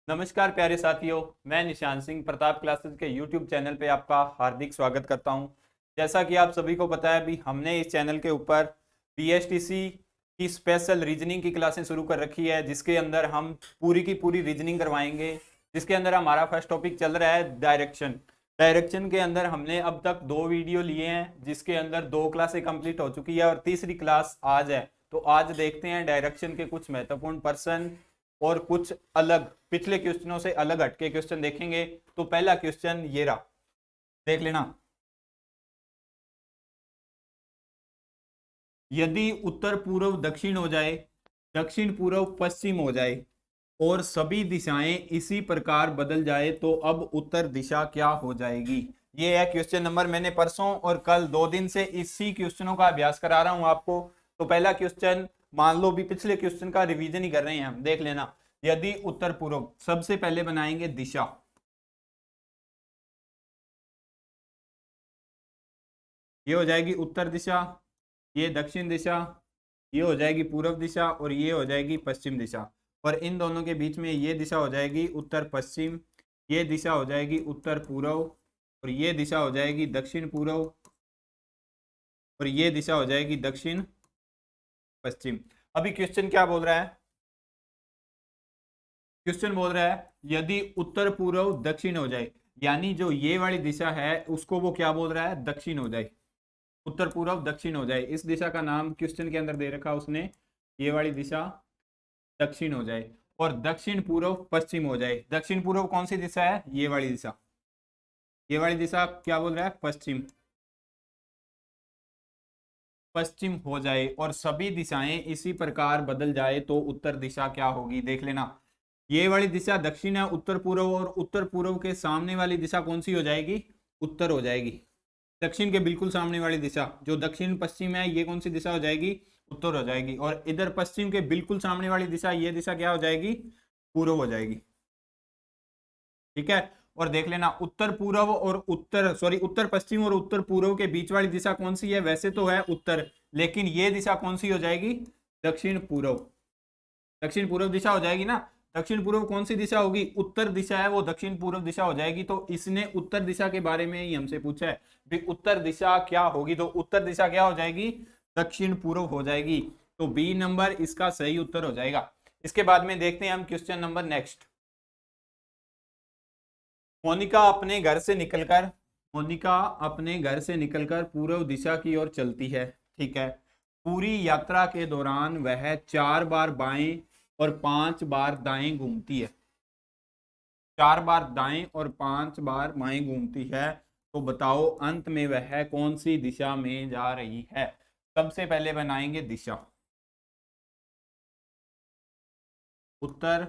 नमस्कार प्यारे साथियों, मैं निशान सिंह प्रताप क्लासेस के YouTube चैनल पे आपका हार्दिक स्वागत करता हूं। जैसा कि आप सभी को पता है, अभी हमने इस चैनल के ऊपर पीएचटीसी की स्पेशल रीजनिंग की क्लासें शुरू कर रखी है, जिसके अंदर हम पूरी की पूरी रीजनिंग करवाएंगे। जिसके अंदर हमारा फर्स्ट टॉपिक चल रहा है डायरेक्शन। डायरेक्शन के अंदर हमने अब तक 2 वीडियो लिए हैं, जिसके अंदर 2 क्लासें कंप्लीट हो चुकी है और तीसरी क्लास आज है। तो आज देखते हैं डायरेक्शन के कुछ महत्वपूर्ण पर्सन और कुछ अलग पिछले क्वेश्चनों से अलग हटके क्वेश्चन देखेंगे। तो पहला क्वेश्चन ये रहा, देख लेना। यदि उत्तर पूर्व दक्षिण हो जाए, दक्षिण पूर्व पश्चिम हो जाए और सभी दिशाएं इसी प्रकार बदल जाए तो अब उत्तर दिशा क्या हो जाएगी। ये है क्वेश्चन नंबर। मैंने परसों और कल 2 दिन से इसी क्वेश्चनों का अभ्यास करा रहा हूं आपको। तो पहला क्वेश्चन मान लो भी पिछले क्वेश्चन का रिवीजन ही कर रहे हैं हम, देख लेना। यदि उत्तर पूर्व, सबसे पहले बनाएंगे दिशा। ये हो जाएगी उत्तर दिशा, ये दक्षिण दिशा, ये हो जाएगी पूर्व दिशा और ये हो जाएगी पश्चिम दिशा। और इन दोनों के बीच में ये दिशा हो जाएगी उत्तर पश्चिम, ये दिशा हो जाएगी उत्तर पूर्व और ये दिशा हो जाएगी दक्षिण पूर्व और ये दिशा हो जाएगी दक्षिण पश्चिम। अभी क्वेश्चन क्या बोल रहा है? क्वेश्चन बोल रहा है यदि उत्तर पूर्व दक्षिण हो जाए, यानी जो ये वाली दिशा है उसको वो क्या बोल रहा है? दक्षिण हो जाए। उत्तर पूर्व दक्षिण हो जाए, इस दिशा का नाम क्वेश्चन के अंदर दे रखा उसने, ये वाली दिशा दक्षिण हो जाए। और दक्षिण पूर्व पश्चिम हो जाए। दक्षिण पूर्व कौन सी दिशा है? ये वाली दिशा। ये वाली दिशा क्या बोल रहा है? पश्चिम। पश्चिम हो जाए और सभी दिशाएं इसी प्रकार बदल जाए तो उत्तर दिशा क्या होगी, देख लेना। ये वाली दिशा दक्षिण है, उत्तर पूर्व, और उत्तर पूर्व के सामने वाली दिशा कौन सी हो जाएगी? उत्तर हो जाएगी। दक्षिण के बिल्कुल सामने वाली दिशा जो दक्षिण पश्चिम है, ये कौन सी दिशा हो जाएगी? उत्तर हो जाएगी। और इधर पश्चिम के बिल्कुल सामने वाली दिशा, ये दिशा क्या हो जाएगी? पूर्व हो जाएगी। ठीक है। और देख लेना, उत्तर पूर्व और उत्तर पश्चिम और उत्तर पूर्व के बीच वाली दिशा कौन सी है? वैसे तो है उत्तर, लेकिन ये दिशा कौन सी हो जाएगी? दक्षिण पूर्व। दक्षिण पूर्व दिशा हो जाएगी ना। दक्षिण पूर्व कौन सी दिशा होगी? उत्तर दिशा है, वो दक्षिण पूर्व दिशा हो जाएगी। तो इसने उत्तर दिशा के बारे में ही हमसे पूछा है भी उत्तर दिशा क्या होगी, तो उत्तर दिशा क्या हो जाएगी? दक्षिण पूर्व हो जाएगी। तो बी नंबर इसका सही उत्तर हो जाएगा। इसके बाद में देखते हैं हम क्वेश्चन नंबर नेक्स्ट। मोनिका अपने घर से निकलकर मोनिका अपने घर से निकलकर पूर्व दिशा की ओर चलती है। ठीक है। पूरी यात्रा के दौरान वह 4 बार बाएं और 5 बार दाएं घूमती है। 4 बार दाएं और 5 बार बाएं घूमती है। तो बताओ अंत में वह कौन सी दिशा में जा रही है। सबसे पहले बनाएंगे दिशा, उत्तर,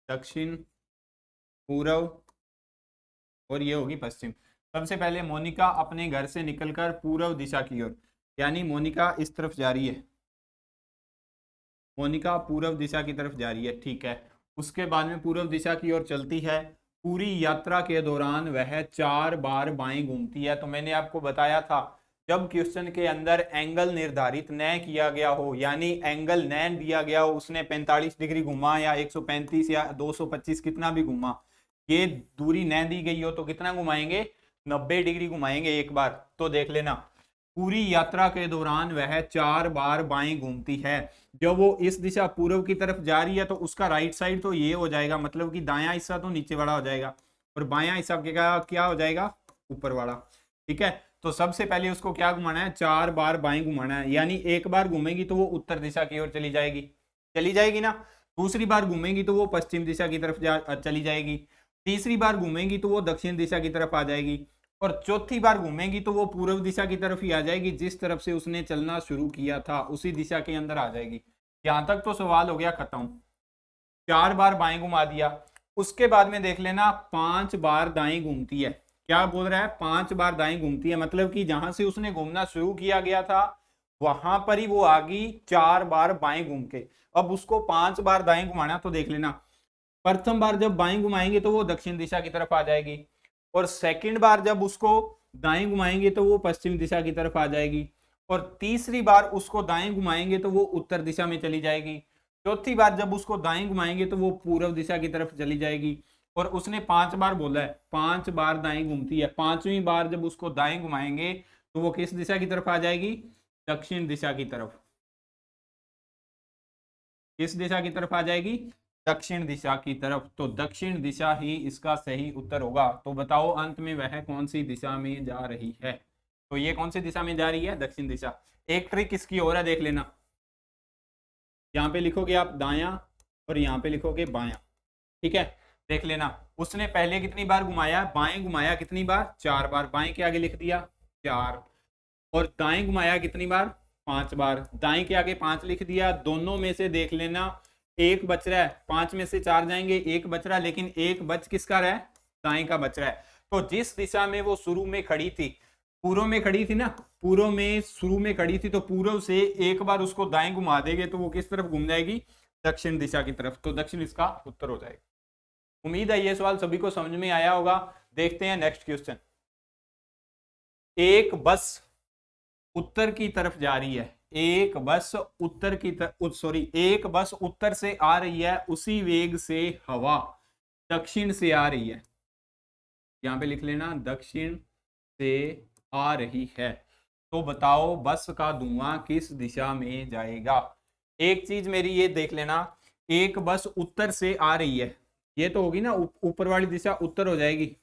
दक्षिण, पूर्व और ये होगी पश्चिम। सबसे पहले मोनिका अपने घर से निकलकर पूर्व दिशा की ओर, यानी मोनिका इस तरफ जा रही है। मोनिका पूर्व दिशा की तरफ जा रही है। ठीक है। उसके बाद में पूर्व दिशा की ओर चलती है। पूरी यात्रा के दौरान वह 4 बार बाएं घूमती है। तो मैंने आपको बताया था, जब क्वेश्चन के अंदर एंगल निर्धारित न किया गया हो, यानी एंगल न दिया गया हो, उसने 45 डिग्री घुमा या 135 या 225 कितना भी घुमा, ये दूरी न दी गई हो तो कितना घुमाएंगे? 90 डिग्री घुमाएंगे एक बार। तो देख लेना, पूरी यात्रा के दौरान वह 4 बार बाएं घूमती है। जब वो इस दिशा पूर्व की तरफ जा रही है तो उसका राइट साइड तो ये हो जाएगा, मतलब कि दायां हिस्सा तो नीचे वाला हो जाएगा और बायां हिस्सा क्या हो जाएगा? ऊपर वाला। ठीक है। तो सबसे पहले उसको क्या घुमाना है? 4 बार बाएं घुमाना है, यानी एक बार घूमेगी तो वो उत्तर दिशा की ओर चली जाएगी। चली जाएगी ना। दूसरी बार घूमेगी तो वो पश्चिम दिशा की तरफ चली जाएगी। तीसरी बार घूमेगी तो वो दक्षिण दिशा की तरफ आ जाएगी। और चौथी बार घूमेगी तो वो पूर्व दिशा की तरफ ही आ जाएगी, जिस तरफ से उसने चलना शुरू किया था उसी दिशा के अंदर आ जाएगी। यहां तक तो सवाल हो गया खत्म। 4 बार बाएं घुमा दिया। उसके बाद में देख लेना, 5 बार दाएं घूमती है। क्या बोल रहा है? 5 बार दाएं घूमती है, मतलब कि जहां से उसने घूमना शुरू किया गया था वहां पर ही वो आ गई 4 बार बाएं घूम के। अब उसको 5 बार दाएं घुमाना, तो देख लेना, प्रथम बार जब बाएं घुमाएंगे तो वो दक्षिण दिशा की तरफ आ जाएगी, और सेकंड बार जब उसको दाएं घुमाएंगे तो वो पश्चिम दिशा की तरफ आ जाएगी, और तीसरी बार उसको दाएं घुमाएंगे तो वो उत्तर दिशा में चली जाएगी। चौथी बार जब उसको दाएं घुमाएंगे तो वो पूर्व दिशा की तरफ चली जाएगी। और उसने 5 बार बोला है, 5 बार दाएं घूमती है, 5वीं बार जब उसको दाएं घुमाएंगे तो वो किस दिशा की तरफ आ जाएगी? दक्षिण दिशा की तरफ। किस दिशा की तरफ आ जाएगी? दक्षिण दिशा की तरफ। तो दक्षिण दिशा ही इसका सही उत्तर होगा। तो बताओ अंत में वह कौन सी दिशा में जा रही है? तो ये कौन सी दिशा में जा रही है? दक्षिण दिशा। एक ट्रिक इसकी और है, देख लेना। यहाँ पे लिखोगे आप दायां और यहाँ पे लिखोगे बायां, ठीक है? देख लेना, उसने पहले कितनी बार घुमाया? बाएं घुमाया कितनी बार? 4 बार। बाएं के आगे लिख दिया 4। और दाएं घुमाया कितनी बार? 5 बार। दाएं के आगे 5 लिख दिया। दोनों में से देख लेना, एक बच रहा है। 5 में से 4 जाएंगे, एक बच रहा है, लेकिन एक बच किसका रहा है? दाएं का बच रहा है। तो जिस दिशा में वो शुरू में खड़ी थी, पूर्व में खड़ी थी ना, पूर्व में शुरू में खड़ी थी, तो पूर्व से एक बार उसको दाएं घुमा देंगे तो वो किस तरफ घूम जाएगी? दक्षिण दिशा की तरफ। तो दक्षिण इसका उत्तर हो जाएगा। उम्मीद है ये सवाल सभी को समझ में आया होगा। देखते हैं नेक्स्ट क्वेश्चन। एक बस उत्तर की तरफ जा रही है। एक बस उत्तर की तरफ, सॉरी, एक बस उत्तर से आ रही है, उसी वेग से हवा दक्षिण से आ रही है। यहां पे लिख लेना, दक्षिण से आ रही है। तो बताओ बस का धुआं किस दिशा में जाएगा? एक चीज मेरी ये देख लेना, एक बस उत्तर से आ रही है, ये तो होगी ना, ऊपर वाली दिशा उत्तर हो जाएगी।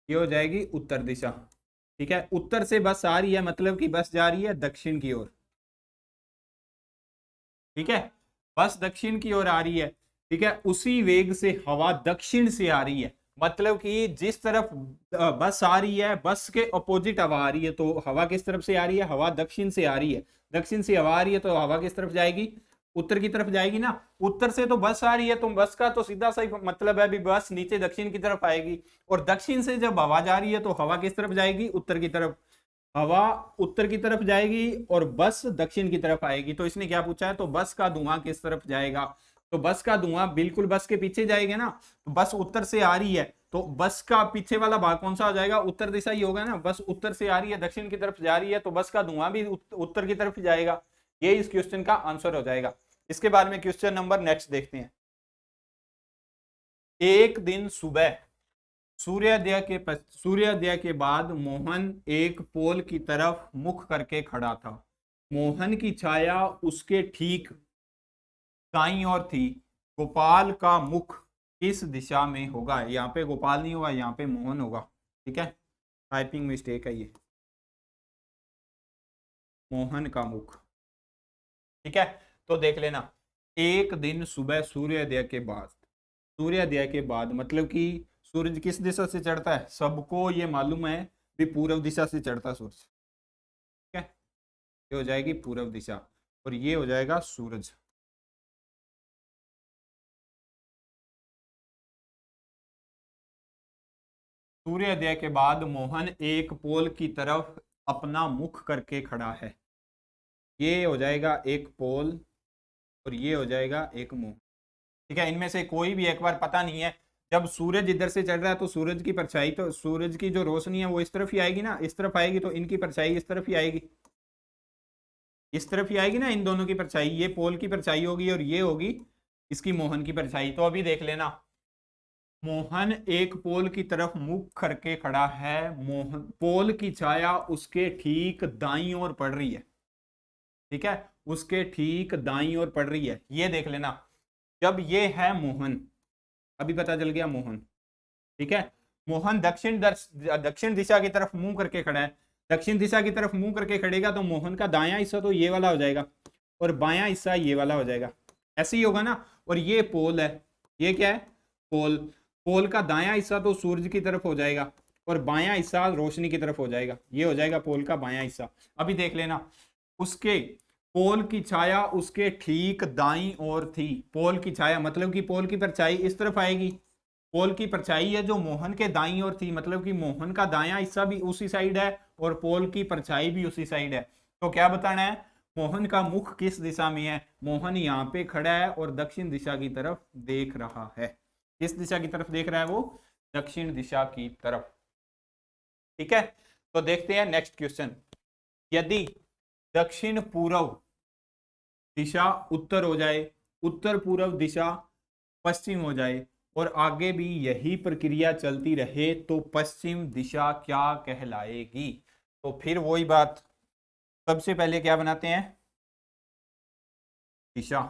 ये हो जाएगी उत्तर दिशा, ठीक है? उत्तर से बस आ रही है मतलब कि बस जा रही है दक्षिण की ओर, ठीक है? बस दक्षिण की ओर आ रही है, ठीक है? उसी वेग से हवा दक्षिण से आ रही है, मतलब कि जिस तरफ बस आ रही है, बस के अपोजिट हवा आ रही है। तो हवा किस तरफ से आ रही है? हवा दक्षिण से आ रही है। दक्षिण से हवा आ रही है तो हवा किस तरफ जाएगी? उत्तर की तरफ जाएगी ना। उत्तर से तो बस आ रही है, तो बस का तो सीधा सा ही मतलब है, अभी बस नीचे दक्षिण की तरफ आएगी। और दक्षिण से जब हवा जा रही है तो हवा किस तरफ जाएगी? उत्तर की तरफ। हवा उत्तर की तरफ जाएगी और बस दक्षिण की तरफ आएगी। तो इसने क्या पूछा है? तो बस का धुआं किस तरफ जाएगा? तो बस का धुआं बिल्कुल बस के पीछे जाएगा ना। तो बस उत्तर से आ रही है तो बस का पीछे वाला भाग कौन सा हो जाएगा? उत्तर दिशा ही होगा ना। बस उत्तर से आ रही है, दक्षिण की तरफ जा रही है, तो बस का धुआं भी उत्तर की तरफ जाएगा। ये इस क्वेश्चन का आंसर हो जाएगा। इसके बाद में क्वेश्चन नंबर नेक्स्ट देखते हैं। एक दिन सुबह सूर्योदय के बाद मोहन एक पोल की तरफ मुख करके खड़ा था। मोहन की छाया उसके ठीक दाईं ओर थी। गोपाल का मुख किस दिशा में होगा? यहाँ पे गोपाल नहीं होगा, यहाँ पे मोहन होगा, ठीक है? टाइपिंग मिस्टेक है ये। मोहन का मुख, ठीक है? तो देख लेना, एक दिन सुबह सूर्योदय के बाद मतलब कि सूरज किस दिशा से चढ़ता है? सबको ये मालूम है भी पूर्व दिशा से चढ़ता सूरज, ठीक है? ये हो जाएगी पूर्व दिशा और ये हो जाएगा सूरज। सूर्योदय के बाद मोहन एक पोल की तरफ अपना मुख करके खड़ा है। ये हो जाएगा एक पोल और ये हो जाएगा एक मुंह, ठीक है? इनमें से कोई भी एक बार पता नहीं है। जब सूरज इधर से चढ़ रहा है तो सूरज की परछाई, तो सूरज की जो रोशनी है वो इस तरफ ही आएगी ना, इस तरफ आएगी, तो इनकी परछाई इस तरफ ही आएगी, इस तरफ ही आएगी ना। इन दोनों की परछाई, ये पोल की परछाई होगी और ये होगी इसकी मोहन की परछाई। तो अभी देख लेना, मोहन एक पोल की तरफ मुख करके खड़ा है। मोहन पोल की छाया उसके ठीक दाईं ओर पड़ रही है, ठीक है? उसके ठीक दाईं ओर पड़ रही है, ये देख लेना। जब ये है मोहन, अभी पता चल गया मोहन, ठीक है? मोहन दक्षिण दिशा की तरफ मुंह करके खड़ा है। दक्षिण दिशा की तरफ मुंह करके खड़ेगा तो मोहन का दायां हिस्सा तो ये वाला हो जाएगा और बायां हिस्सा ये वाला हो जाएगा, ऐसे ही होगा ना। और ये पोल है, ये क्या है? पोल। पोल का दायां हिस्सा तो सूरज की तरफ हो जाएगा और बायां हिस्सा रोशनी की तरफ हो जाएगा, ये हो जाएगा पोल का बायां हिस्सा। अभी देख लेना, उसके पोल की छाया उसके ठीक दाईं ओर थी। पोल की छाया मतलब कि पोल की परछाई इस तरफ आएगी। पोल की परछाई है जो मोहन के दाईं ओर थी, मतलब कि मोहन का दायां हिस्सा भी उसी साइड है और पोल की परछाई भी उसी साइड है। तो क्या बताना है? मोहन का मुख किस दिशा में है? मोहन यहाँ पे खड़ा है और दक्षिण दिशा की तरफ देख रहा है। किस दिशा की तरफ देख रहा है वो? दक्षिण दिशा की तरफ, ठीक है? तो देखते हैं नेक्स्ट क्वेश्चन। यदि दक्षिण पूर्व दिशा उत्तर हो जाए, उत्तर पूर्व दिशा पश्चिम हो जाए और आगे भी यही प्रक्रिया चलती रहे तो पश्चिम दिशा क्या कहलाएगी? तो फिर वही बात, सबसे पहले क्या बनाते हैं? दिशा।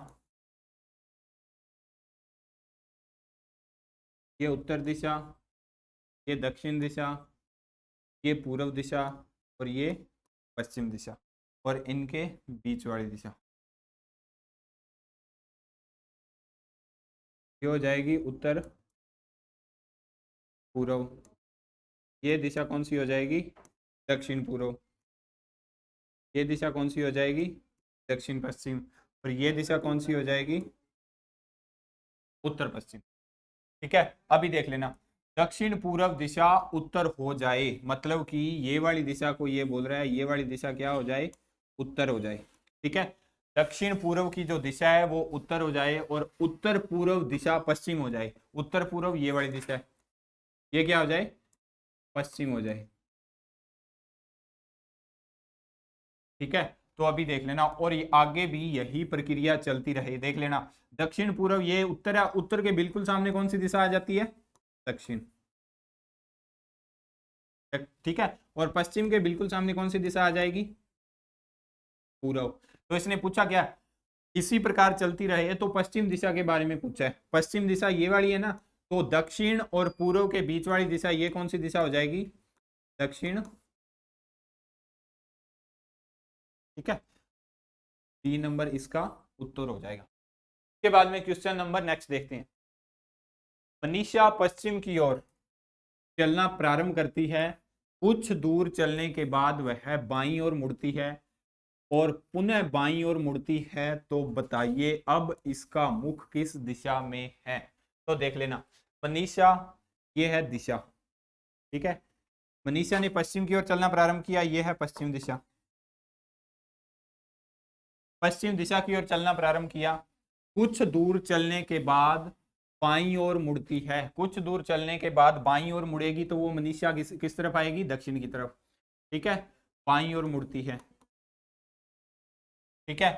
ये उत्तर दिशा, ये दक्षिण दिशा, ये पूर्व दिशा और ये पश्चिम दिशा, और इनके बीच वाली दिशा ये हो जाएगी उत्तर पूर्व। ये दिशा कौन सी हो जाएगी? दक्षिण पूर्व। ये दिशा कौन सी हो जाएगी? दक्षिण पश्चिम। और ये दिशा कौन सी हो जाएगी? उत्तर पश्चिम। ठीक है, अभी देख लेना, दक्षिण पूर्व दिशा उत्तर हो जाए मतलब कि ये वाली दिशा को ये बोल रहा है ये वाली दिशा क्या हो जाए? उत्तर हो जाए। ठीक है, दक्षिण पूर्व की जो दिशा है वो उत्तर हो जाए और उत्तर पूर्व दिशा पश्चिम हो जाए। उत्तर पूर्व ये वाली दिशा है, ये क्या हो जाए? पश्चिम हो जाए। ठीक है, तो अभी देख लेना, और ये आगे भी यही प्रक्रिया चलती रहे। देख लेना, दक्षिण पूर्व ये उत्तर है, उत्तर के बिल्कुल सामने कौन सी दिशा आ जाती है? दक्षिण। ठीक है, और पश्चिम के बिल्कुल सामने कौन सी दिशा आ जाएगी? पूर्व। तो इसने पूछा क्या, इसी प्रकार चलती रहे, तो पश्चिम दिशा के बारे में पूछा है। पश्चिम दिशा ये वाली है ना, तो दक्षिण और पूर्व के बीच वाली दिशा ये कौन सी दिशा हो जाएगी? दक्षिण। ठीक है, 3 नंबर इसका उत्तर हो जाएगा। इसके बाद में क्वेश्चन नंबर नेक्स्ट देखते हैं। मनीषा पश्चिम की ओर चलना प्रारंभ करती है, कुछ दूर चलने के बाद वह बाईं ओर मुड़ती है और पुनः बाईं ओर मुड़ती है, तो बताइए अब इसका मुख किस दिशा में है? तो देख लेना, मनीषा ये है दिशा। ठीक है, मनीषा ने पश्चिम की ओर चलना प्रारंभ किया, ये है पश्चिम दिशा। पश्चिम दिशा की ओर चलना प्रारंभ किया, कुछ दूर चलने के बाद बाईं ओर मुड़ती है। कुछ दूर चलने के बाद बाईं ओर मुड़ेगी तो वो मनीषा किस तरफ आएगी? दक्षिण की तरफ। ठीक है, बाईं ओर मुड़ती है। ठीक है,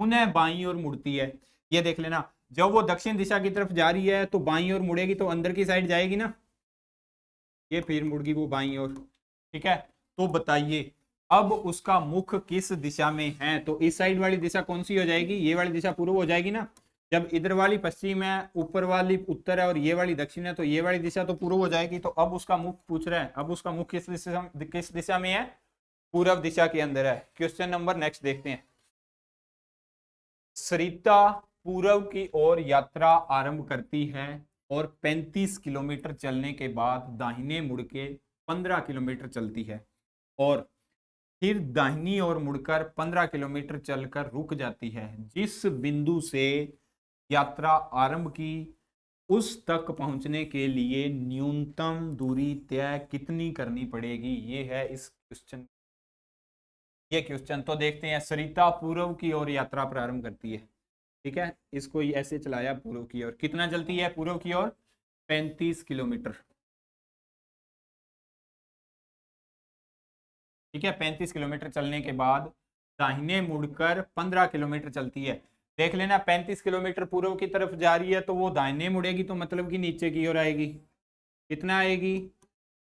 पुनः बाईं ओर मुड़ती है। ये देख लेना, जब वो दक्षिण दिशा की तरफ जा रही है तो बाईं ओर मुड़ेगी तो अंदर की साइड जाएगी ना, ये फिर मुड़गी वो बाईं ओर। ठीक है, तो बताइए अब उसका मुख किस दिशा में है? तो इस साइड वाली दिशा कौन सी हो जाएगी? ये वाली दिशा पूर्व हो जाएगी ना। जब इधर वाली पश्चिम है, ऊपर वाली उत्तर है और ये वाली दक्षिण है, तो ये वाली दिशा तो पूर्व हो जाएगी। तो अब उसका मुख पूछ रहा है, अब उसका मुख किस दिशा में है? पूर्व दिशा के अंदर है। क्वेश्चन नंबर नेक्स्ट देखते हैं। सरिता पूर्व की ओर यात्रा आरंभ करती है और 35 किलोमीटर चलने के बाद दाहिने मुड़ के 15 किलोमीटर चलती है और फिर दाहिनी ओर मुड़कर 15 किलोमीटर चलकर रुक जाती है। जिस बिंदु से यात्रा आरंभ की उस तक पहुंचने के लिए न्यूनतम दूरी तय कितनी करनी पड़ेगी? ये है इस क्वेश्चन, ये क्वेश्चन। तो देखते हैं, सरिता पूर्व की ओर यात्रा प्रारंभ करती है। ठीक है, इसको ऐसे चलाया पूर्व की ओर, कितना चलती है पूर्व की ओर? 35 किलोमीटर। ठीक है, 35 किलोमीटर चलने के बाद दाहिने मुड़कर 15 किलोमीटर चलती है। देख लेना, 35 किलोमीटर पूर्व की तरफ जा रही है तो वो दाहिने मुड़ेगी तो मतलब कि नीचे की ओर आएगी। कितना आएगी?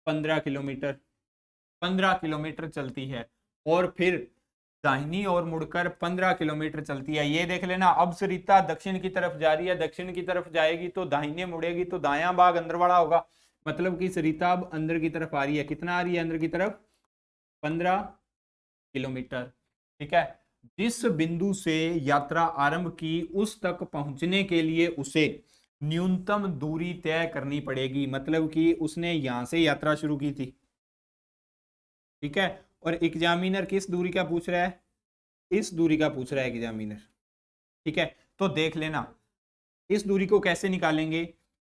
15 किलोमीटर। 15 किलोमीटर चलती है और फिर दाहिनी ओर मुड़कर 15 किलोमीटर चलती है। ये देख लेना, अब सरिता दक्षिण की तरफ जा रही है, दक्षिण की तरफ जाएगी तो दाहिने मुड़ेगी तो दायां भाग अंदर वाला होगा, मतलब कि सरिता अब अंदर की तरफ आ रही है। कितना आ रही है अंदर की तरफ? 15 किलोमीटर। ठीक है, जिस बिंदु से यात्रा आरंभ की उस तक पहुंचने के लिए उसे न्यूनतम दूरी तय करनी पड़ेगी, मतलब कि उसने यहां से यात्रा शुरू की थी। ठीक है, और एग्जामिनर किस दूरी का पूछ रहा है? इस दूरी का पूछ रहा है एग्जामिनर। ठीक है, तो देख लेना, इस दूरी को कैसे निकालेंगे?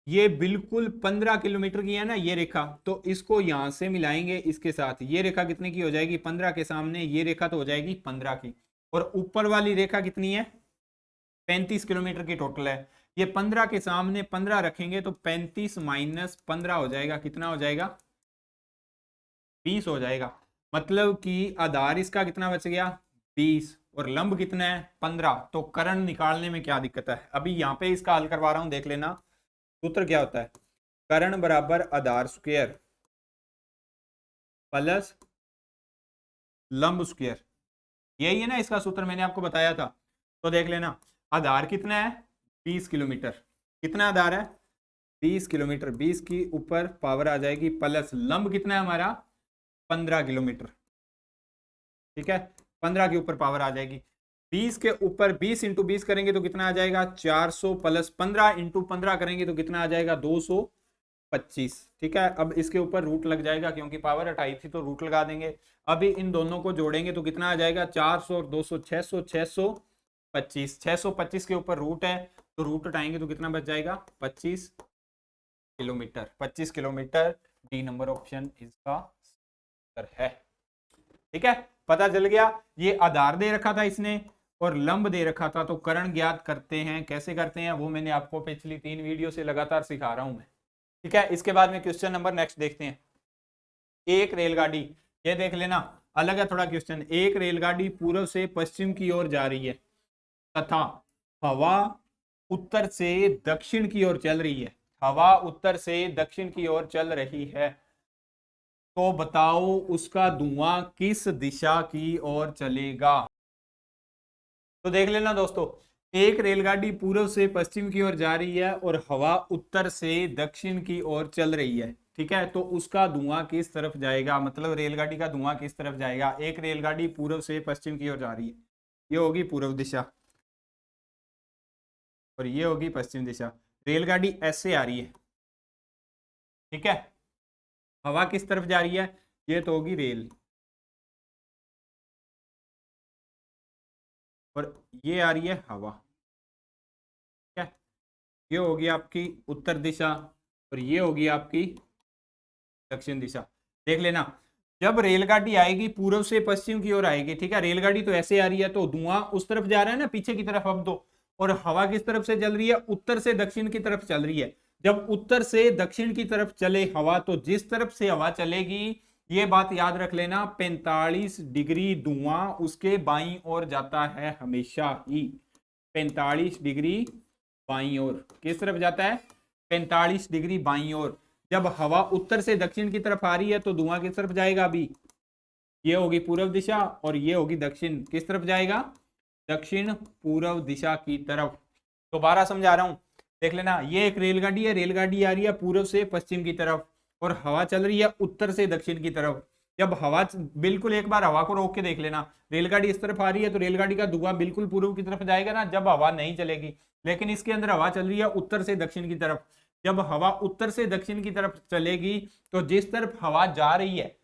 ये बिल्कुल 15 किलोमीटर की है ना ये रेखा, तो इसको यहां से मिलाएंगे इसके साथ। ये रेखा कितने की हो जाएगी? 15 के सामने ये रेखा तो हो जाएगी 15 की, और ऊपर वाली रेखा कितनी है? 35 किलोमीटर की टोटल है। ये 15 के सामने 15 रखेंगे तो 35 माइनस 15 हो जाएगा, कितना हो जाएगा? 20 हो जाएगा। मतलब कि आधार इसका कितना बच गया 20 और लंब कितना है 15। तो कर्ण निकालने में क्या दिक्कत है? अभी यहाँ पे इसका हल करवा रहा हूं, देख लेना। सूत्र क्या होता है? कर्ण बराबर आधार स्क्वायर प्लस लंब स्क्वायर। यही है ना इसका सूत्र, मैंने आपको बताया था। तो देख लेना, आधार कितना है 20 किलोमीटर। कितना आधार है 20 किलोमीटर। 20 की ऊपर पावर आ जाएगी प्लस लंब कितना है हमारा 15 किलोमीटर। ठीक है, 15 के ऊपर पावर आ जाएगी। 20 के ऊपर 20 इंटू 20 करेंगे तो कितना आ जाएगा 400 प्लस 15 इंटू 15 करेंगे तो कितना आ जाएगा 225। ठीक है, अब इसके ऊपर रूट लग जाएगा क्योंकि पावर हटाई थी तो रूट लगा देंगे। अभी इन दोनों को जोड़ेंगे तो कितना आ जाएगा 400 और 200 600 625। 625 के ऊपर रूट है तो रूट हटाएंगे तो कितना बच जाएगा 25 kilometre. 25 kilometre D number option इसका उत्तर है। ठीक है, पता चल गया। ये आधार दे रखा था इसने और लंब दे रखा था, तो कर्ण ज्ञात करते हैं। कैसे करते हैं वो मैंने आपको पिछली 3 वीडियो से लगातार सिखा रहा हूं मैं। ठीक है, इसके बाद में क्वेश्चन नंबर नेक्स्ट देखते हैं। एक रेलगाड़ी, ये देख लेना, अलग है थोड़ा क्वेश्चन। एक रेलगाड़ी पूर्व से पश्चिम की ओर जा रही है तथा हवा उत्तर से दक्षिण की ओर चल रही है। हवा उत्तर से दक्षिण की ओर चल रही है, तो बताओ उसका धुआं किस दिशा की ओर चलेगा? तो देख लेना दोस्तों, एक रेलगाड़ी पूर्व से पश्चिम की ओर जा रही है और हवा उत्तर से दक्षिण की ओर चल रही है। ठीक है, तो उसका धुआं किस तरफ जाएगा? मतलब रेलगाड़ी का धुआं किस तरफ जाएगा? एक रेलगाड़ी पूर्व से पश्चिम की ओर जा रही है, ये होगी पूर्व दिशा और ये होगी पश्चिम दिशा। रेलगाड़ी ऐसे आ रही है, ठीक है, हवा किस तरफ जा रही है? ये तो होगी रेल, और ये आ रही है हवा। ठीक है, ये होगी आपकी उत्तर दिशा और ये होगी आपकी दक्षिण दिशा। देख लेना, जब रेलगाड़ी आएगी पूर्व से पश्चिम की ओर आएगी, ठीक है, रेलगाड़ी तो ऐसे आ रही है तो धुआं उस तरफ जा रहा है ना, पीछे की तरफ अब तो। और हवा किस तरफ से चल रही है? उत्तर से दक्षिण की तरफ चल रही है। जब उत्तर से दक्षिण की तरफ चले हवा, तो जिस तरफ से हवा चलेगी, ये बात याद रख लेना, 45 डिग्री धुआं उसके बाईं ओर जाता है हमेशा ही। 45 डिग्री बाईं ओर किस तरफ जाता है? 45 डिग्री बाईं ओर। जब हवा उत्तर से दक्षिण की तरफ आ रही है तो धुआं किस तरफ जाएगा? अभी ये होगी पूर्व दिशा और ये होगी दक्षिण। किस तरफ जाएगा? दक्षिण पूर्व दिशा की तरफ। दोबारा समझा रहा हूं, देख लेना, ये एक रेलगाड़ी है, रेलगाड़ी आ रही है पूर्व से पश्चिम की तरफ और हवा चल रही है उत्तर से दक्षिण की तरफ। जब हवा, बिल्कुल एक बार हवा को रोक के देख लेना, रेलगाड़ी इस तरफ आ रही है तो रेलगाड़ी का धुआं बिल्कुल पूर्व की तरफ जाएगा ना, जब हवा नहीं चलेगी। लेकिन इसके अंदर हवा चल रही है उत्तर से दक्षिण की तरफ। जब हवा उत्तर से दक्षिण की तरफ चलेगी तो जिस तरफ हवा जा रही है,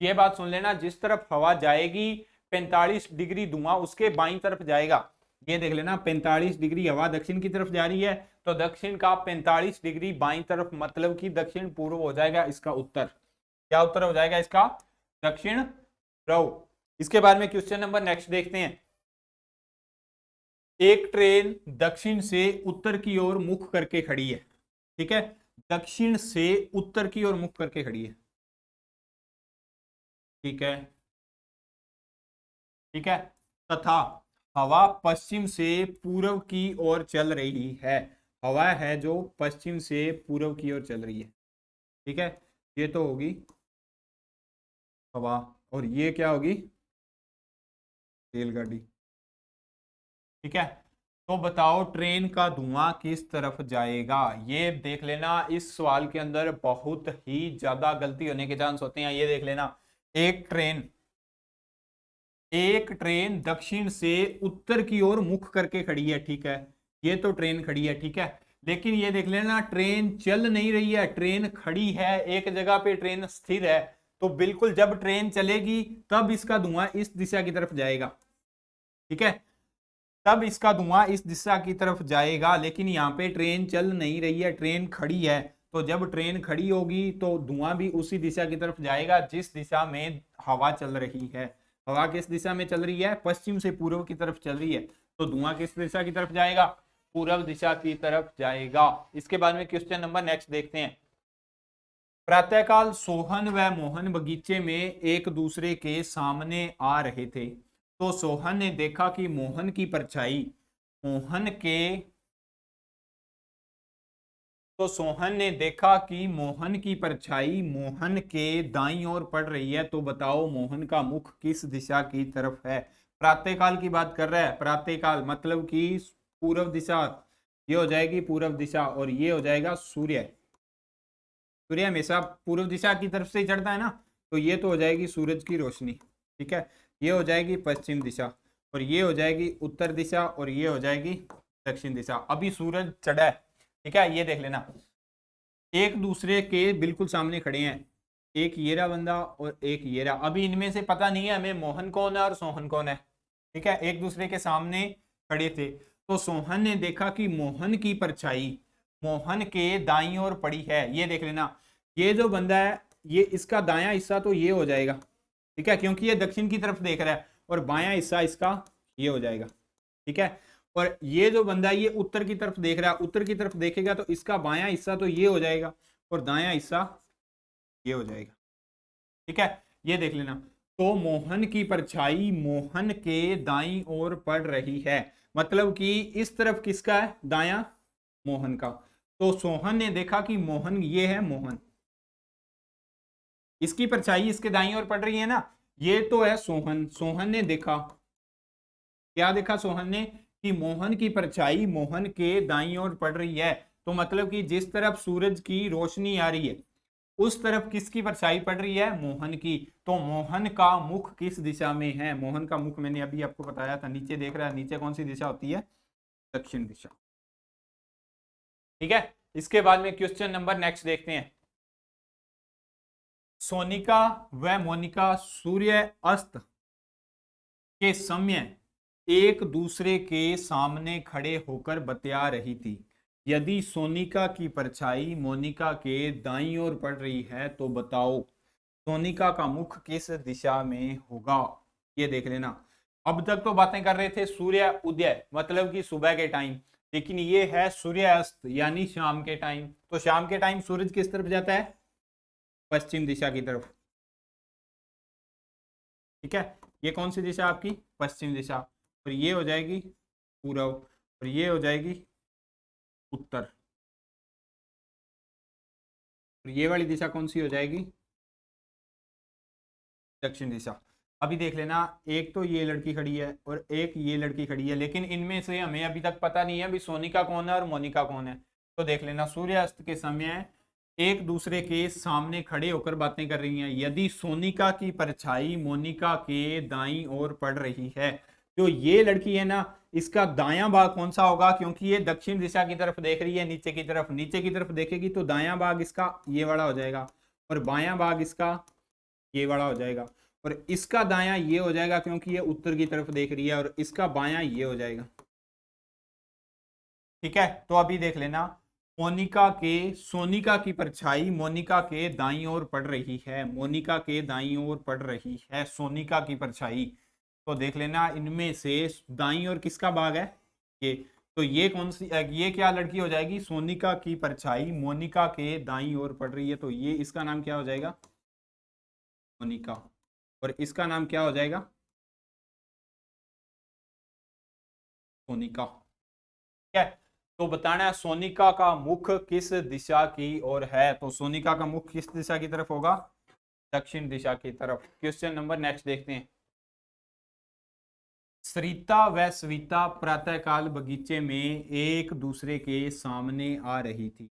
ये बात सुन लेना, जिस तरफ हवा जाएगी 45 डिग्री धुआं उसके बाईं तरफ जाएगा। ये देख लेना, 45 डिग्री हवा दक्षिण की तरफ जा रही है तो दक्षिण का 45 डिग्री बाईं तरफ, मतलब कि दक्षिण पूर्व हो जाएगा इसका उत्तर। क्या उत्तर हो जाएगा इसका? दक्षिण पूर्व। इसके बाद में क्वेश्चन नंबर नेक्स्ट देखते हैं। एक ट्रेन दक्षिण से उत्तर की ओर मुख करके खड़ी है। ठीक है, दक्षिण से उत्तर की ओर मुख करके खड़ी है। ठीक है, ठीक है, तथा हवा पश्चिम से पूर्व की ओर चल रही है। हवा है जो पश्चिम से पूर्व की ओर चल रही है। ठीक है, ये तो होगी हवा और ये क्या होगी? रेलगाड़ी। ठीक है, तो बताओ ट्रेन का धुआं किस तरफ जाएगा? ये देख लेना, इस सवाल के अंदर बहुत ही ज्यादा गलती होने के चांस होते हैं। ये देख लेना, एक ट्रेन दक्षिण से उत्तर की ओर मुख करके खड़ी है। ठीक है, ये तो ट्रेन खड़ी है, ठीक है, लेकिन ये देख लेना, ट्रेन चल नहीं रही है, ट्रेन खड़ी है एक जगह पे, ट्रेन स्थिर है। तो बिल्कुल जब ट्रेन चलेगी तब इसका धुआं इस दिशा की तरफ जाएगा। ठीक है, तब इसका धुआं इस दिशा की तरफ जाएगा, लेकिन यहाँ पे ट्रेन चल नहीं रही है, ट्रेन खड़ी है। तो जब ट्रेन खड़ी होगी तो धुआं भी उसी दिशा की तरफ जाएगा जिस दिशा में हवा चल रही है। हवा किस दिशा में चल रही है? पश्चिम से पूर्व की तरफ चल रही है, तो धुआं किस दिशा की तरफ जाएगा? पूर्व दिशा की तरफ जाएगा। इसके बाद में क्वेश्चन नंबर नेक्स्ट देखते हैं। प्रातःकाल सोहन व मोहन बगीचे में एक दूसरे के सामने आ रहे थे, तो सोहन ने देखा कि मोहन की परछाई मोहन के तो सोहन ने देखा कि मोहन की परछाई मोहन के दाईं ओर पड़ रही है। तो बताओ मोहन का मुख किस दिशा की तरफ है। प्रातःकाल की बात कर रहा है। प्रातःकाल मतलब कि पूर्व दिशा, ये हो जाएगी पूर्व दिशा और ये हो जाएगा सूर्य। सूर्य हमेशा पूर्व दिशा की तरफ से ही चढ़ता है ना, तो ये तो हो जाएगी सूरज की रोशनी। ठीक है, ये हो जाएगी पश्चिम दिशा और ये हो जाएगी उत्तर दिशा और ये हो जाएगी दक्षिण दिशा। अभी सूरज चढ़ा है। ठीक है, ये देख लेना, एक दूसरे के बिल्कुल सामने खड़े हैं, एक ये रहा बंदा और एक ये रहा। अभी इनमें से पता नहीं है हमें मोहन कौन है और सोहन कौन है। ठीक है, एक दूसरे के सामने खड़े थे, तो सोहन ने देखा कि मोहन की परछाई मोहन के दाईं ओर पड़ी है। ये देख लेना, ये जो बंदा है ये इसका दायां हिस्सा तो ये हो जाएगा। ठीक है, क्योंकि ये दक्षिण की तरफ देख रहा है और बायां हिस्सा इसका ये हो जाएगा। ठीक है, और ये जो बंदा है ये उत्तर की तरफ देख रहा है, उत्तर की तरफ देखेगा तो इसका बायां हिस्सा तो ये हो जाएगा और दायां हिस्सा ये हो जाएगा। ठीक है, ये देख लेना, तो मोहन की परछाई मोहन के दाईं ओर पड़ रही है, मतलब कि इस तरफ किसका है, दायां मोहन का। तो सोहन ने देखा कि मोहन, ये है मोहन, इसकी परछाई इसके दाईं ओर पड़ रही है ना, ये तो है सोहन। सोहन ने देखा, क्या देखा सोहन ने, कि मोहन की परछाई मोहन के दाईं ओर पड़ रही है। तो मतलब कि जिस तरफ सूरज की रोशनी आ रही है उस तरफ किसकी परछाई पड़ रही है, मोहन की। तो मोहन का मुख किस दिशा में है, मोहन का मुख मैंने अभी आपको बताया था, नीचे देख रहा है, नीचे कौन सी दिशा होती है, दक्षिण दिशा। ठीक है, इसके बाद में क्वेश्चन नंबर नेक्स्ट देखते हैं। सोनिका व मोनिका सूर्य अस्त के समय एक दूसरे के सामने खड़े होकर बतिया रही थी। यदि सोनिका की परछाई मोनिका के दाईं ओर पड़ रही है तो बताओ सोनिका का मुख किस दिशा में होगा। ये देख लेना, अब तक तो बातें कर रहे थे सूर्य उदय मतलब कि सुबह के टाइम, लेकिन ये है सूर्य अस्त यानी शाम के टाइम। तो शाम के टाइम सूरज किस तरफ जाता है, पश्चिम दिशा की तरफ। ठीक है, ये कौन सी दिशा आपकी, पश्चिम दिशा, और ये हो जाएगी पूर्व और ये हो जाएगी उत्तर, और ये वाली दिशा कौन सी हो जाएगी, दक्षिण दिशा। अभी देख लेना, एक तो ये लड़की खड़ी है और एक ये लड़की खड़ी है, लेकिन इनमें से हमें अभी तक पता नहीं है अभी सोनिका कौन है और मोनिका कौन है। तो देख लेना, सूर्यास्त के समय एक दूसरे के सामने खड़े होकर बातें कर रही हैं। यदि सोनिका की परछाई मोनिका के दाईं ओर पड़ रही है, जो ये लड़की है ना इसका दायां भाग कौन सा होगा, क्योंकि ये दक्षिण दिशा की तरफ देख रही है, नीचे की तरफ, नीचे की तरफ देखेगी तो दायां भाग इसका ये वाला हो जाएगा और बायां भाग इसका ये वाला हो जाएगा और इसका दायां ये हो जाएगा क्योंकि ये उत्तर की तरफ देख रही है और इसका बायां ये हो जाएगा। ठीक है, तो अभी देख लेना, मोनिका के सोनिका की परछाई मोनिका के दाईं ओर पड़ रही है, मोनिका के दाईं ओर पड़ रही है सोनिका की परछाई। तो देख लेना इनमें से दाईं ओर किसका भाग है, ये। तो ये कौन सी, ये क्या लड़की हो जाएगी, सोनिका की परछाई मोनिका के दाईं ओर पड़ रही है, तो ये इसका नाम क्या हो जाएगा, मोनिका, और इसका नाम क्या हो जाएगा, सोनिका। ठीक है, तो बताना है सोनिका का मुख किस दिशा की ओर है। तो सोनिका का मुख किस दिशा की तरफ होगा, दक्षिण दिशा की तरफ। क्वेश्चन नंबर नेक्स्ट देखते हैं। सरिता व सविता प्रातःकाल बगीचे में एक दूसरे के सामने आ रही थी।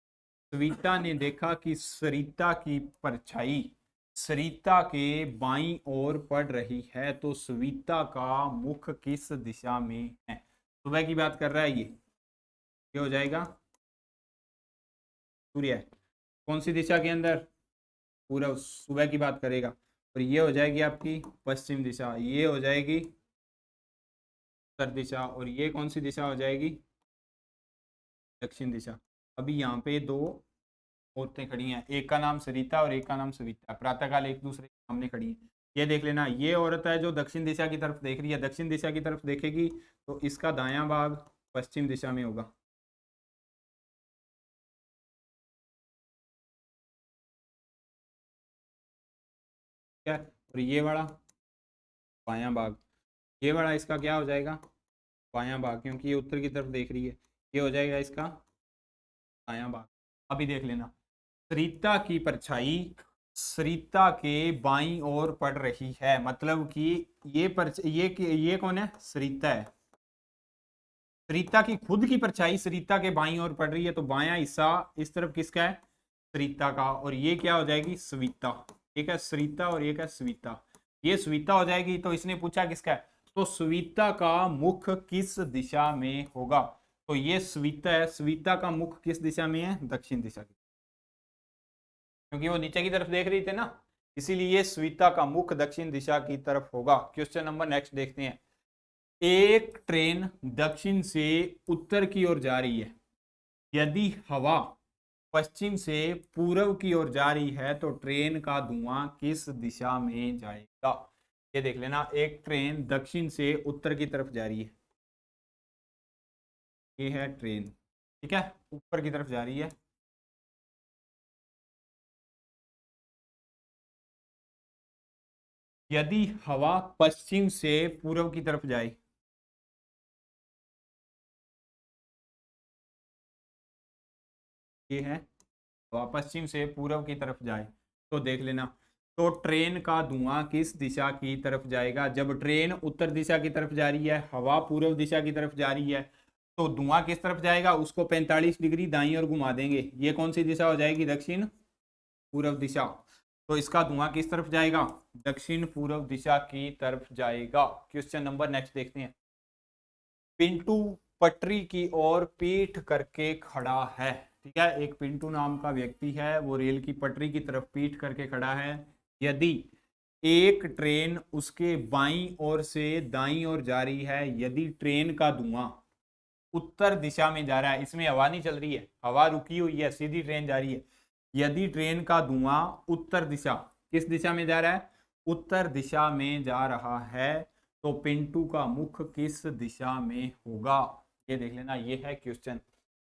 सविता ने देखा कि सरिता की परछाई सरिता के बाईं ओर पड़ रही है, तो सविता का मुख किस दिशा में है। सुबह की बात कर रहा है ये हो जाएगा सूर्य, कौन सी दिशा के अंदर, पूरा सुबह की बात करेगा, और ये हो जाएगी आपकी पश्चिम दिशा, ये हो जाएगी उत्तर दिशा और ये कौन सी दिशा हो जाएगी, दक्षिण दिशा। अभी यहाँ पे दो औरतें खड़ी हैं, एक का नाम सरिता और एक का नाम सविता, प्रातःकाल एक दूसरे के सामने खड़ी है। ये देख लेना, ये औरत है जो दक्षिण दिशा की तरफ देख रही है, दक्षिण दिशा की तरफ देखेगी तो इसका दायां भाग पश्चिम दिशा में होगा। है। और ये वाला बायां भाग, ये वाला इसका क्या हो जाएगा, बायां भाग, क्योंकि ये उत्तर की तरफ देख रही है, ये हो जाएगा इसका दायां भाग। अभी देख लेना, सरिता की परछाई सरिता के बाईं ओर पड़ रही है, मतलब कि ये कौन है, सरिता है। सरिता की खुद की परछाई सरिता के बाईं ओर पड़ रही है, तो बायां हिस्सा इस तरफ किसका है, सरिता का, और ये क्या हो जाएगी, सविता। ठीक है, सरिता और ये क्या, सविता, ये सविता हो जाएगी। तो इसने पूछा किसका है, तो सविता का मुख किस दिशा में होगा, तो ये सविता है, सविता का मुख किस दिशा में है, दक्षिण दिशा की, क्योंकि वो नीचे की तरफ देख रही थी ना, इसीलिए सविता का मुख दक्षिण दिशा की तरफ होगा। क्वेश्चन नंबर नेक्स्ट देखते हैं। एक ट्रेन दक्षिण से उत्तर की ओर जा रही है, यदि हवा पश्चिम से पूर्व की ओर जा रही है तो ट्रेन का धुआं किस दिशा में जाएगा। ये देख लेना, एक ट्रेन दक्षिण से उत्तर की तरफ जा रही है, ये है ट्रेन, ठीक है, ऊपर की तरफ जा रही है। यदि हवा पश्चिम से पूर्व की तरफ जाए, ये है हवा पश्चिम से पूर्व की तरफ जाए, तो देख लेना, तो ट्रेन का धुआं किस दिशा की तरफ जाएगा। जब ट्रेन उत्तर दिशा की तरफ जा रही है, हवा पूर्व दिशा की तरफ जा रही है, तो धुआं किस तरफ जाएगा, उसको 45 डिग्री दाईं ओर घुमा देंगे, ये कौन सी दिशा हो जाएगी, दक्षिण पूर्व दिशा। तो इसका धुआं किस तरफ जाएगा, दक्षिण पूर्व दिशा की तरफ जाएगा। क्वेश्चन नंबर नेक्स्ट देखते हैं। पिंटू पटरी की ओर पीठ करके खड़ा है, ठीक है, एक पिंटू नाम का व्यक्ति है, वो रेल की पटरी की तरफ पीठ करके खड़ा है। यदि एक ट्रेन उसके बाईं ओर से दाईं ओर जा रही है, यदि ट्रेन का धुआं उत्तर दिशा में जा रहा है, इसमें हवा नहीं चल रही है, हवा रुकी हुई है, सीधी ट्रेन जा रही है, यदि ट्रेन का धुआं उत्तर दिशा, किस दिशा में जा रहा है, उत्तर दिशा में जा रहा है, तो पिंटू का मुख किस दिशा में होगा। ये देख लेना, ये है क्वेश्चन।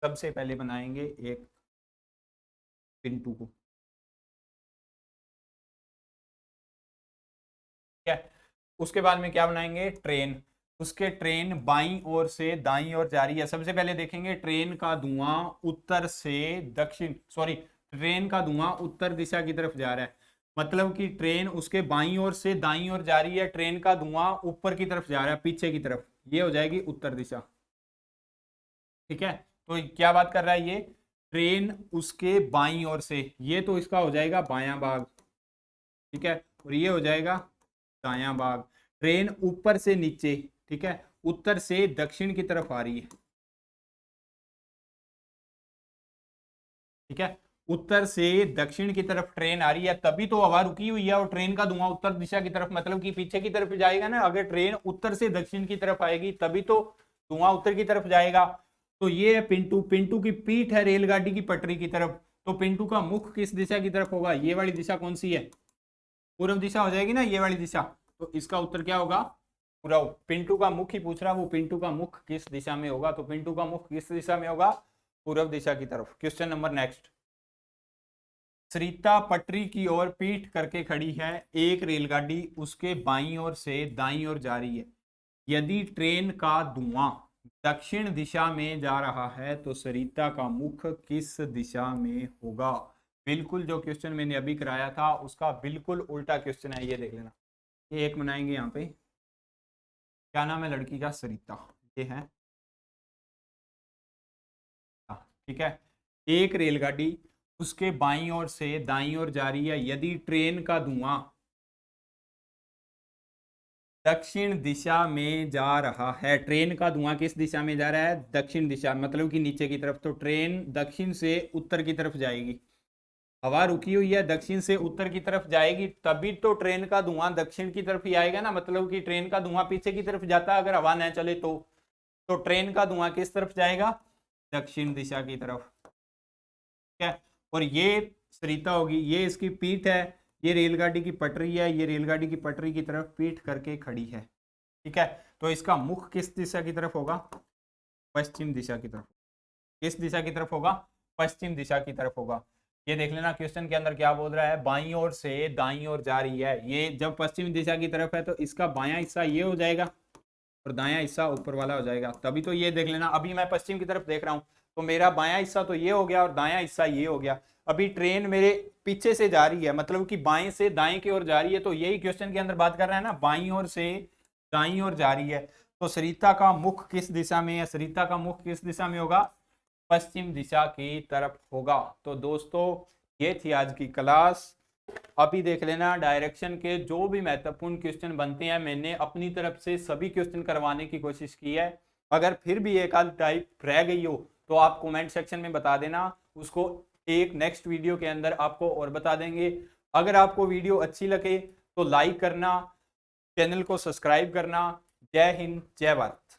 सबसे पहले बनाएंगे एक पिंटू को, ठीक है, उसके बाद में क्या बनाएंगे, ट्रेन, उसके ट्रेन बाईं ओर से दाईं ओर जा रही है। सबसे पहले देखेंगे ट्रेन का धुआं उत्तर से दक्षिण, सॉरी, ट्रेन का धुआं उत्तर दिशा की तरफ जा रहा है, मतलब कि ट्रेन उसके बाईं ओर से दाईं ओर जा रही है, ट्रेन का धुआं ऊपर की तरफ जा रहा है, पीछे की तरफ, ये हो जाएगी उत्तर दिशा। ठीक है, तो क्या बात कर रहा है ये, ट्रेन उसके बाईं ओर से, ये तो इसका हो जाएगा बायां भाग, ठीक है, और ये हो जाएगा दायां भाग। ट्रेन ऊपर से नीचे, ठीक है, उत्तर से दक्षिण की तरफ आ रही है, ठीक है, उत्तर से दक्षिण की तरफ ट्रेन आ रही है, तभी तो हवा रुकी हुई है, और ट्रेन का धुआं उत्तर दिशा की तरफ, मतलब कि पीछे की तरफ जाएगा ना, अगर ट्रेन उत्तर से दक्षिण की तरफ आएगी तभी तो धुआं उत्तर की तरफ जाएगा। तो ये है पिंटू, पिंटू की पीठ है रेलगाड़ी की पटरी की तरफ, तो पिंटू का मुख किस दिशा की तरफ होगा, ये वाली दिशा कौन सी है, पूर्व दिशा हो जाएगी ना, ये वाली दिशा, तो इसका उत्तर क्या होगा, पूर्व। पिंटू का मुख ही पूछ रहा, वो पिंटू का मुख किस दिशा में होगा, तो पिंटू का मुख किस दिशा में होगा, पूर्व दिशा की तरफ। Question number next. सरिता पटरी की ओर पीठ करके खड़ी है, एक रेलगाड़ी उसके बाईं ओर से दाईं ओर जा रही है, यदि ट्रेन का धुआं दक्षिण दिशा में जा रहा है तो सरिता का मुख किस दिशा में होगा। बिल्कुल जो क्वेश्चन मैंने अभी कराया था उसका बिल्कुल उल्टा क्वेश्चन है, ये देख लेना। ये एक बनाएंगे यहाँ पे, क्या नाम है लड़की का, सरिता, ये है, ठीक है, एक रेलगाड़ी उसके बाईं ओर से दाईं ओर जा रही है, यदि ट्रेन का धुआं दक्षिण दिशा में जा रहा है, ट्रेन का धुआं किस दिशा में जा रहा है, दक्षिण दिशा, मतलब कि नीचे की तरफ, तो ट्रेन दक्षिण से उत्तर की तरफ जाएगी, हवा रुकी हुई है, दक्षिण से उत्तर की तरफ जाएगी, तभी तो ट्रेन का धुआं दक्षिण की तरफ ही आएगा ना, मतलब कि ट्रेन का धुआं पीछे की तरफ जाता अगर हवा न चले तो ट्रेन का धुआं किस तरफ जाएगा, दक्षिण दिशा की तरफ, ठीक है। और ये सरिता होगी, ये इसकी पीठ है, ये रेलगाड़ी की पटरी है, ये रेलगाड़ी की पटरी की तरफ पीठ करके खड़ी है, ठीक है, तो इसका मुख किस दिशा की तरफ होगा, पश्चिम दिशा की तरफ, किस दिशा की तरफ होगा, पश्चिम दिशा की तरफ होगा। ये देख लेना क्वेश्चन के अंदर क्या बोल रहा है, बाईं ओर से दाईं ओर जा रही है। ये जब पश्चिम दिशा की तरफ है तो इसका बायां हिस्सा ये हो जाएगा और दायां हिस्सा ऊपर वाला हो जाएगा। तभी तो ये देख लेना, अभी मैं पश्चिम की तरफ देख रहा हूँ तो मेरा बायां हिस्सा तो ये हो गया और दायां हिस्सा ये हो गया। अभी ट्रेन मेरे पीछे से जा रही है, मतलब कि बाएं से दाएं की ओर जा रही है, तो यही क्वेश्चन के अंदर बात कर रहा है ना, बाईं ओर से दाईं ओर जा रही है। तो सरिता का मुख किस दिशा में है, सरिता का मुख किस दिशा में होगा, पश्चिम दिशा की तरफ होगा। तो दोस्तों ये थी आज की क्लास। अभी देख लेना डायरेक्शन के जो भी महत्वपूर्ण क्वेश्चन बनते हैं, मैंने अपनी तरफ से सभी क्वेश्चन करवाने की कोशिश की है। अगर फिर भी एक आध टाइप रह गई हो तो आप कमेंट सेक्शन में बता देना, उसको एक नेक्स्ट वीडियो के अंदर आपको और बता देंगे। अगर आपको वीडियो अच्छी लगे तो लाइक करना, चैनल को सब्सक्राइब करना। जय हिंद, जय भारत।